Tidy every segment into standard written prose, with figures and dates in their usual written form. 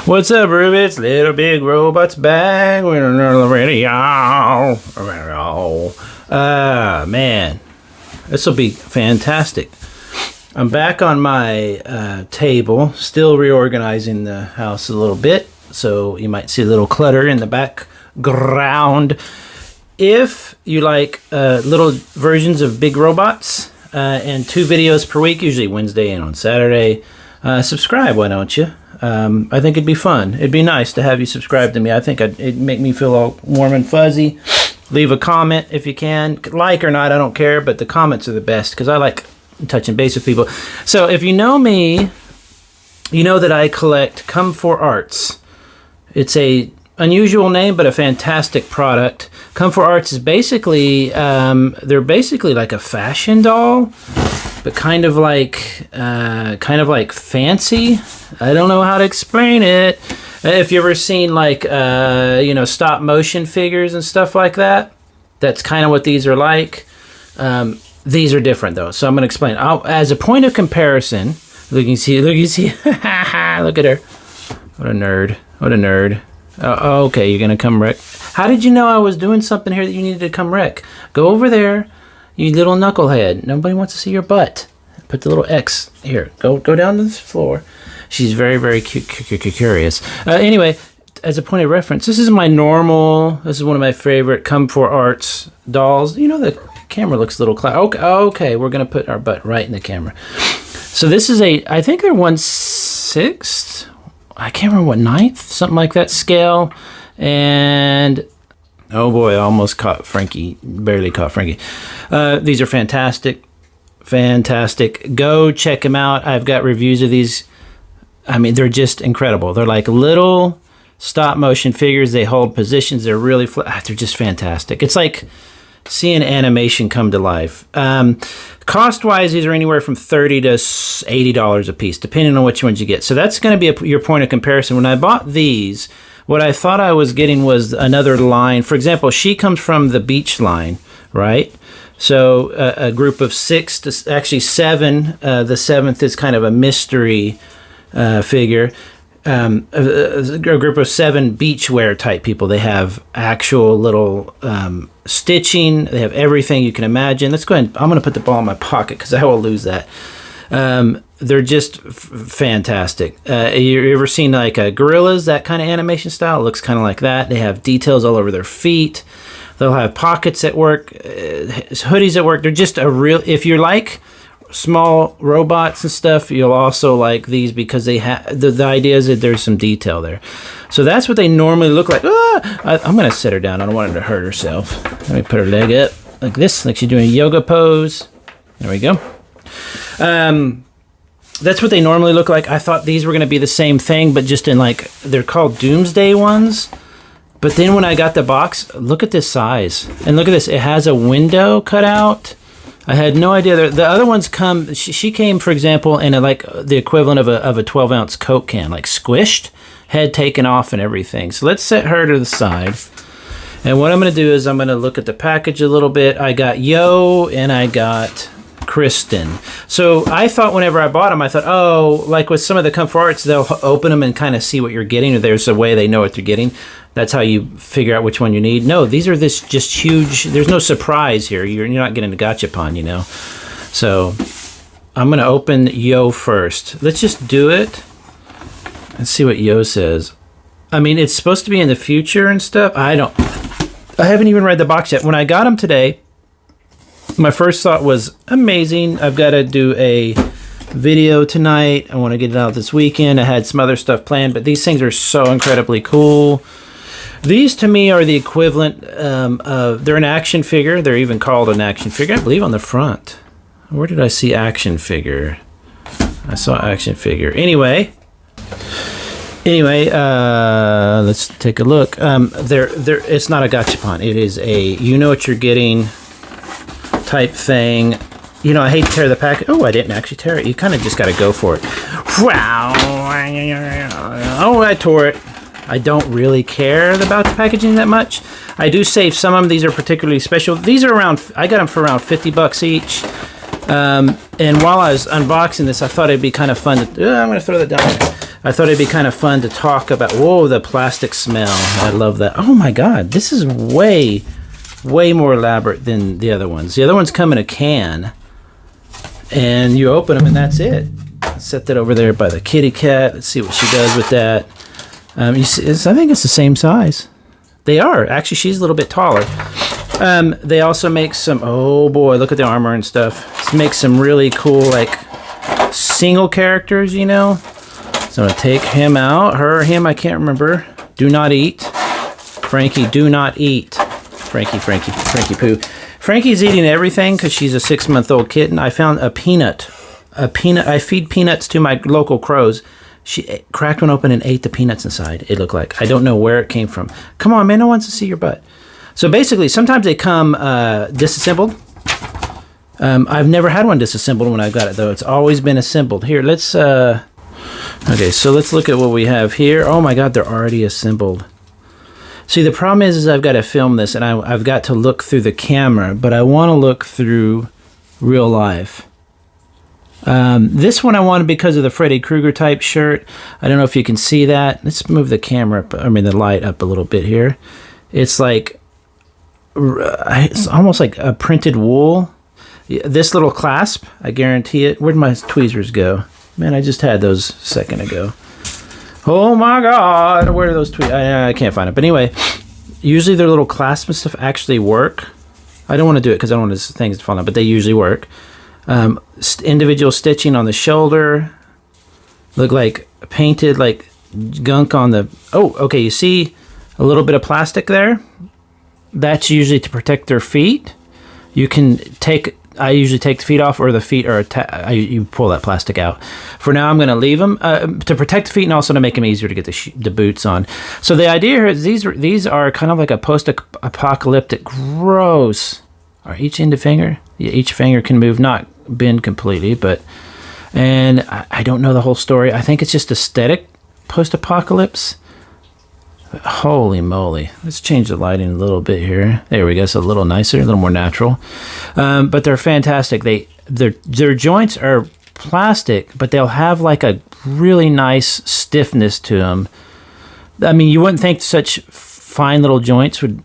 What's up, Ruby? It's Little Big Robots back with another radio. Man, this will be fantastic. I'm back on my table, still reorganizing the house a little bit, so you might see a little clutter in the background. If you like little versions of big robots and 2 videos per week, usually Wednesday and on Saturday, subscribe, why don't you? I think it'd be fun. It'd be nice to have you subscribe to me. I think it'd make me feel all warm and fuzzy. Leave a comment if you can. Like or not, I don't care, but the comments are the best because I like touching base with people. So if you know me, you know that I collect Come4Arts. It's a unusual name, but a fantastic product. Come4Arts is basically, they're basically like a fashion doll, but kind of like fancy. I don't know how to explain it. If you ever seen like, stop motion figures and stuff like that, that's kind of what these are like. These are different though. So I'm going to explain. As a point of comparison, look, you see, look at her. What a nerd. What a nerd. Oh, okay, you're going to come wreck. How did you know I was doing something here that you needed to come wreck? Go over there, you little knucklehead. Nobody wants to see your butt. Put the little X here. Go down to the floor. She's very, very curious. Anyway, as a point of reference, this is my normal, this is one of my favorite Come4Arts dolls. You know, the camera looks a little cloud. Okay, we're going to put our butt right in the camera. So this is I think they're 1/6. I can't remember what 9th, something like that scale. And oh boy, I almost caught Frankie, barely caught Frankie. These are fantastic. Go check them out. I've got reviews of these. I mean, they're just incredible. They're like little stop motion figures. They hold positions. They're really, they're just fantastic. It's like seeing animation come to life. Cost-wise, these are anywhere from $30 to $80 a piece, depending on which ones you get. So that's going to be your point of comparison. When I bought these, what I thought I was getting was another line. For example, she comes from the beach line, right? So a group of 6 to actually 7. The 7th is kind of a mystery figure. A group of 7 beachwear type people. They have actual little stitching. They have everything you can imagine. Let's go ahead. I'm going to put the ball in my pocket because I will lose that. They're just fantastic. You ever seen like gorillas, that kind of animation style? It looks kind of like that. They have details all over their feet. They'll have pockets at work, hoodies at work. They're just a real, if you're like small robots and stuff, you'll also like these because they have the idea is that there's some detail there. So that's what they normally look like. I'm gonna sit her down. I don't want her to hurt herself. Let me put her leg up like this, like she's doing a yoga pose. There we go. That's what they normally look like. I thought these were gonna be the same thing, but just in like, they're called Doomsday ones. But then when I got the box, look at this size, and look at this. It has a window cut out. I had no idea. The other ones come, she came, for example, in like the equivalent of a 12-ounce Coke can, like squished, head taken off and everything. So let's set her to the side. And what I'm going to do is I'm going to look at the package a little bit. I got Yo and I got Kristen. So I thought whenever I bought them, I thought, oh, like with some of the Come4Arts, they'll open them and kind of see what you're getting, or there's a way they know what they're getting. That's how you figure out which one you need. No, these are this just huge. There's no surprise here. You're not getting a gachapon, you know. So I'm going to open Yo first. Let's just do it and see what Yo says. I mean, it's supposed to be in the future and stuff. I haven't even read the box yet. When I got them today, my first thought was amazing. I've got to do a video tonight. I want to get it out this weekend. I had some other stuff planned, but these things are so incredibly cool. These to me are the equivalent of, they're an action figure. They're even called an action figure, I believe, on the front. Where did I see action figure? I saw action figure. Anyway, let's take a look. It's not a gachapon. It is a, you know what you're getting type thing. You know, I hate to tear the package. Oh, I didn't actually tear it. You kind of just got to go for it. Wow. Oh, I tore it. I don't really care about the packaging that much. I do save some of them. These are particularly special. These are around, I got them for around 50 bucks each. And while I was unboxing this, I thought it'd be kind of fun to, I'm going to throw that down. I thought it'd be kind of fun to talk about. Whoa, the plastic smell. I love that. Oh my God, this is way more elaborate than the other ones. The other ones come in a can, and you open them, and that's it. Set that over there by the kitty cat. Let's see what she does with that. You see, I think it's the same size. They are. Actually, she's a little bit taller. They also make some, oh boy, look at the armor and stuff. Make some really cool, like, single characters, you know? So I'm gonna take him out. Her, him, I can't remember. Do not eat. Frankie, do not eat. Frankie Poo. Frankie's eating everything because she's a 6-month-old kitten. I found a peanut. I feed peanuts to my local crows. She cracked one open and ate the peanuts inside, it looked like. I don't know where it came from. Come on, man, no one wants to see your butt. So basically, sometimes they come disassembled. I've never had one disassembled when I got it, though. It's always been assembled. Here, let's... Okay, so let's look at what we have here. Oh my God, they're already assembled. See, the problem is I've got to film this, and I've got to look through the camera, but I want to look through real life. This one I wanted because of the Freddy Krueger type shirt. I don't know if you can see that. Let's move the camera up, I mean the light up a little bit here. It's like, it's almost like a printed wool. This little clasp, I guarantee it. Where'd my tweezers go? Man, I just had those a second ago. Oh my God, where are those tweezers? I can't find it. But anyway, usually their little clasp and stuff actually work. I don't want to do it because I don't want these things to fall out, but they usually work. Individual stitching on the shoulder. Look like painted like gunk on the... Oh, okay, you see a little bit of plastic there? That's usually to protect their feet. You can take... I usually take the feet off, or the feet are you pull that plastic out. For now, I'm going to leave them to protect the feet and also to make them easier to get the boots on. So the idea here is these are kind of like a post-apocalyptic, gross. Are each finger? Yeah, each finger can move, not bend completely, but... And I don't know the whole story. I think it's just aesthetic post-apocalypse. Holy moly. Let's change the lighting a little bit here. There we go. It's a little nicer, a little more natural. But they're fantastic. Their joints are plastic, but they'll have like a really nice stiffness to them. I mean, you wouldn't think such fine little joints would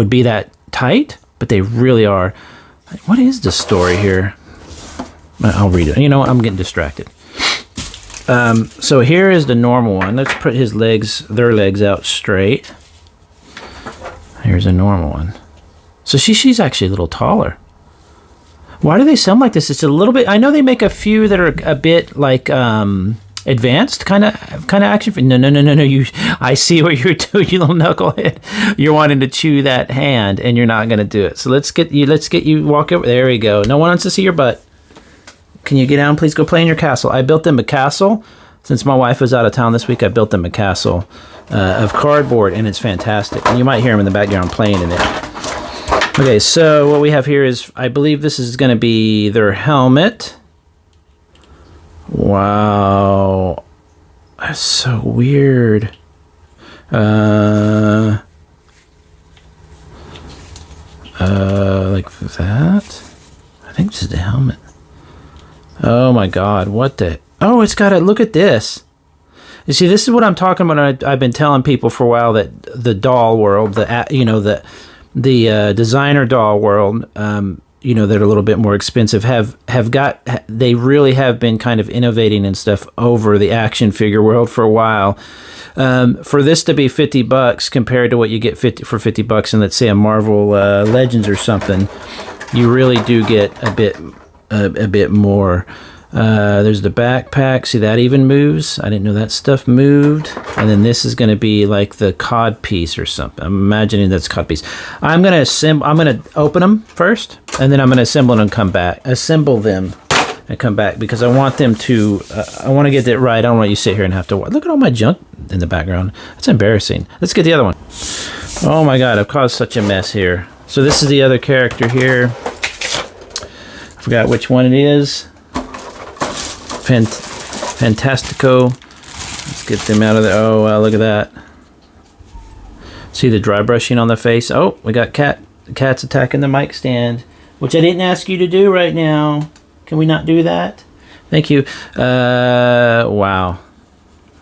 be that tight, but they really are. What is the story here? I'll read it. You know what? I'm getting distracted. So here is the normal one. Let's put their legs out straight. Here's a normal one. So she's actually a little taller. Why do they sell them like this? It's a little bit... I know they make a few that are a bit like advanced, kind of action. No. I see what you're doing, you little knucklehead. You're wanting to chew that hand, and you're not going to do it. So let's get you walk over. There we go. No one wants to see your butt. Can you get down, please? Go play in your castle. I built them a castle. Since my wife was out of town this week, I built them a castle of cardboard, and it's fantastic. And you might hear them in the background playing in it. Okay, so what we have here is, I believe this is going to be their helmet. Wow. That's so weird. Like that? I think this is the helmet. Oh my God, what the... Oh, it's got a... Look at this. You see, this is what I'm talking about. I've been telling people for a while that the doll world, the designer doll world, that are a little bit more expensive, they really have been kind of innovating and stuff over the action figure world for a while. For this to be $50 compared to what you get for $50 in, let's say, a Marvel Legends or something, you really do get a bit more. There's the backpack. See, that even moves. I didn't know that stuff moved. And then this is going to be like the cod piece or something. I'm imagining that's cod piece. I'm going to open them first, and then I'm going to assemble them and come back because I want them to. I want to get it right. I don't want you to sit here and have to watch. Look at all my junk in the background. That's embarrassing. Let's get the other one. Oh my God, I've caused such a mess here. So this is the other character here. Forgot which one it is. Fantastico. Let's get them out of there. Oh, wow, look at that. See the dry brushing on the face? Oh, we got cats attacking the mic stand, which I didn't ask you to do right now. Can we not do that? Thank you. Wow.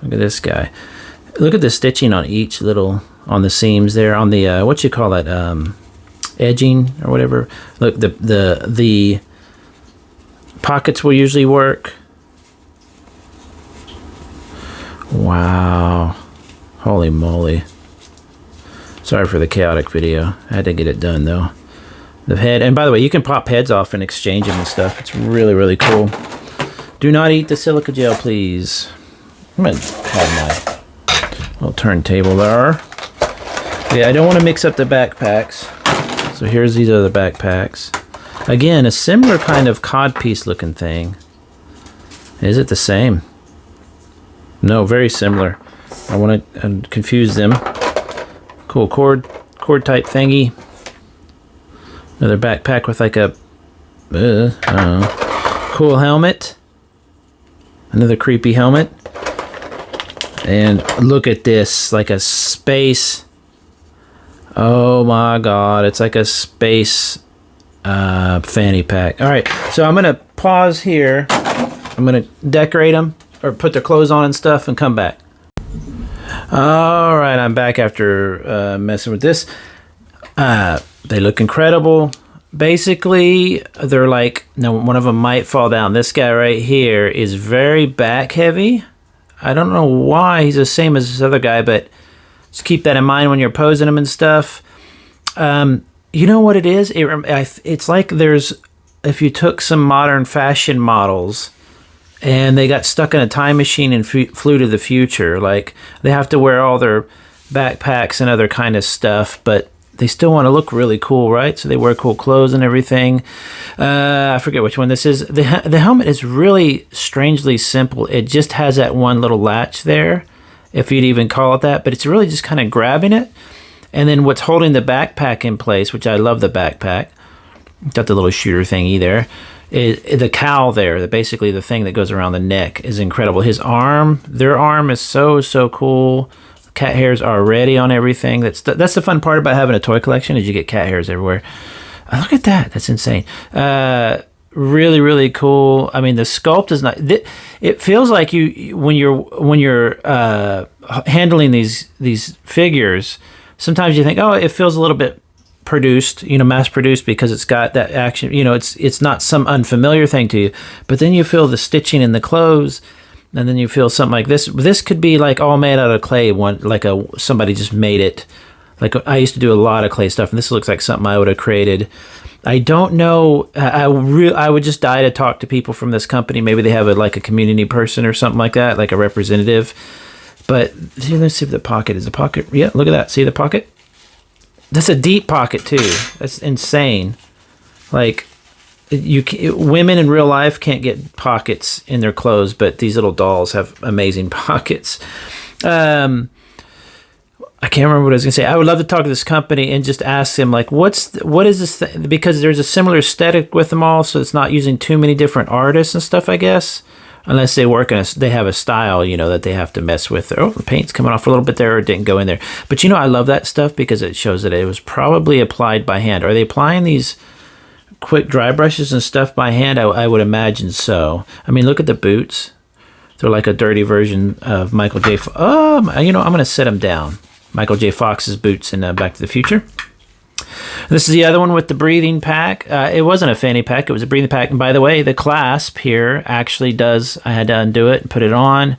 Look at this guy. Look at the stitching on each little, on the seams there, on the, what you call that, edging or whatever. Look, the pockets will usually work. Wow. Holy moly. Sorry for the chaotic video. I had to get it done though. The head, and by the way, you can pop heads off and exchange them and stuff. It's really, really cool. Do not eat the silica gel, please. I'm gonna have my little turntable there. Yeah, I don't want to mix up the backpacks. So here's these other backpacks. Again, a similar kind of codpiece looking thing. Is it the same? No, very similar. I want to confuse them. Cool cord type thingy. Another backpack with like a cool helmet. Another creepy helmet. And look at this, like a space. Oh my god, it's like a space fanny pack. All right, so I'm gonna pause here. I'm gonna decorate them or put their clothes on and stuff and come back. All right, I'm back after messing with this. They look incredible. Basically, they're like, now one of them might fall down. This guy right here is very back heavy. I don't know why he's the same as this other guy, but just keep that in mind when you're posing them and stuff. You know what it is? It's like there's, if you took some modern fashion models and they got stuck in a time machine and flew to the future. Like, they have to wear all their backpacks and other kind of stuff, but they still want to look really cool, right? So they wear cool clothes and everything. I forget which one this is. The helmet is really strangely simple. It just has that one little latch there, if you'd even call it that, but it's really just kind of grabbing it. And then what's holding the backpack in place, which I love the backpack, got the little shooter thingy there, the cowl there, basically the thing that goes around the neck is incredible. His arm, their arm is so cool. Cat hairs are already on everything. That's the fun part about having a toy collection, is you get cat hairs everywhere. Look at that. That's insane. Really, really cool. I mean, the sculpt is not. It feels like you when you're handling these figures. Sometimes you think, oh, it feels a little bit produced, mass produced, because it's got that action. It's not some unfamiliar thing to you. But then you feel the stitching in the clothes. And then you feel something like this. This could be like all made out of clay. Somebody just made it. Like, I used to do a lot of clay stuff, and this looks like something I would have created. I don't know. I would just die to talk to people from this company. Maybe they have a community person or something like that, like a representative. But let's see if the pocket is a pocket. Yeah, look at that. See the pocket? That's a deep pocket too. That's insane. Like, women in real life can't get pockets in their clothes, but these little dolls have amazing pockets. I can't remember what I was gonna say. I would love to talk to this company and just ask them, like, what is this thing? Because there's a similar aesthetic with them all, so it's not using too many different artists and stuff, I guess, unless they they have a style, that they have to mess with. Oh, the paint's coming off a little bit there, or it didn't go in there. But I love that stuff because it shows that it was probably applied by hand. Are they applying these quick dry brushes and stuff by hand? I would imagine so. I mean, look at the boots. They're like a dirty version of Michael J. I'm going to set them down. Michael J. Fox's boots in Back to the Future. This is the other one with the breathing pack. It wasn't a fanny pack. It was a breathing pack. And by the way, the clasp here actually does, I had to undo it and put it on.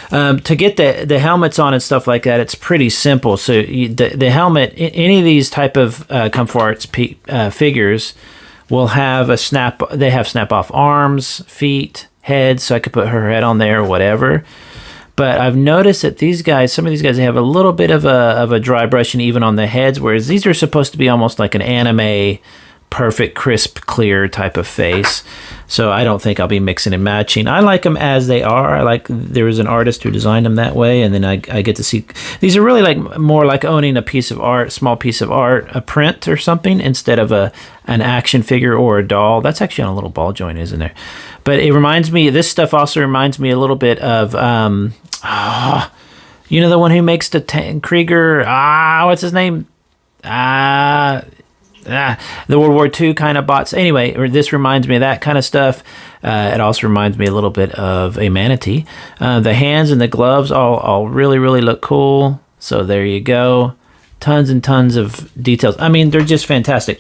To get the helmets on and stuff like that, it's pretty simple. So the helmet, any of these type of Come4Arts figures, will have they have snap off arms, feet, heads, so I could put her head on there or whatever. But I've noticed that some of these guys, they have a little bit of a dry brushing even on the heads, whereas these are supposed to be almost like an anime, perfect, crisp, clear type of face. So I don't think I'll be mixing and matching. I like them as they are. There was an artist who designed them that way, and then I get to see. These are really more like owning a piece of art, small piece of art, a print or something, instead of an action figure or a doll. That's actually on a little ball joint, isn't there? But it reminds me. This stuff also reminds me a little bit of the one who makes the Krieger. What's his name? the World War II kind of bots. Anyway, this reminds me of that kind of stuff. It also reminds me a little bit of a manatee. The hands and the gloves all really, really look cool. So there you go. Tons and tons of details. I mean, they're just fantastic.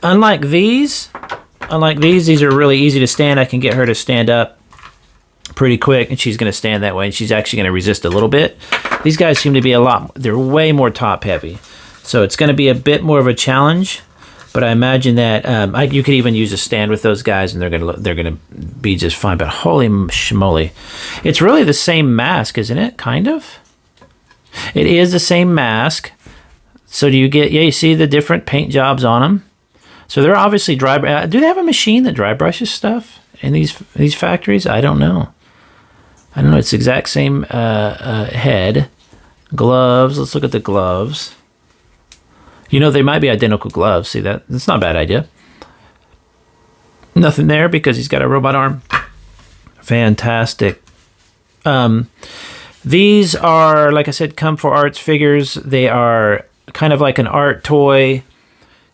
Unlike these, these are really easy to stand. I can get her to stand up pretty quick, and she's going to stand that way, and she's actually going to resist a little bit. These guys seem to be they're way more top heavy. So it's going to be a bit more of a challenge, but I imagine that you could even use a stand with those guys, and they're going to be just fine. But holy schmoly, it's really the same mask, isn't it? Kind of. It is the same mask. So do you get? Yeah, you see the different paint jobs on them. So they're obviously dry. Do they have a machine that dry brushes stuff in these factories? I don't know. It's the exact same head. Gloves. Let's look at the gloves. You know, they might be identical gloves. See that? That's not a bad idea. Nothing there because he's got a robot arm. Fantastic. These are, like I said, Come4Arts figures. They are kind of like an art toy.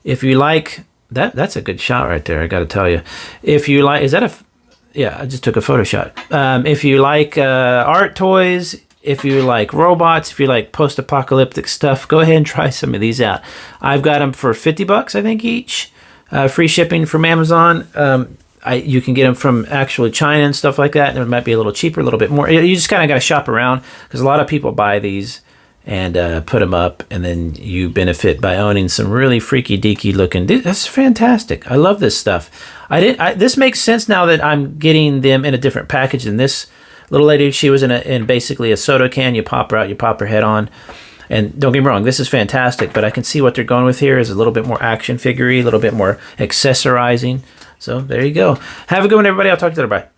If you like that, that's a good shot right there. I got to tell you. If you like, yeah, I just took a photo shot. If you like art toys, if you like robots, if you like post-apocalyptic stuff, go ahead and try some of these out. I've got them for $50, I think, each. Free shipping from Amazon. You can get them from actually China and stuff like that. It might be a little cheaper, a little bit more. You just kind of got to shop around because a lot of people buy these and put them up, and then you benefit by owning some really freaky deaky looking. That's fantastic. I love this stuff. This makes sense now that I'm getting them in a different package than this little lady. She was in basically a soda can. You pop her out, you pop her head on. And don't get me wrong, this is fantastic, but I can see what they're going with here is a little bit more action figure-y, a little bit more accessorizing. So there you go. Have a good one, everybody. I'll talk to you later. Bye.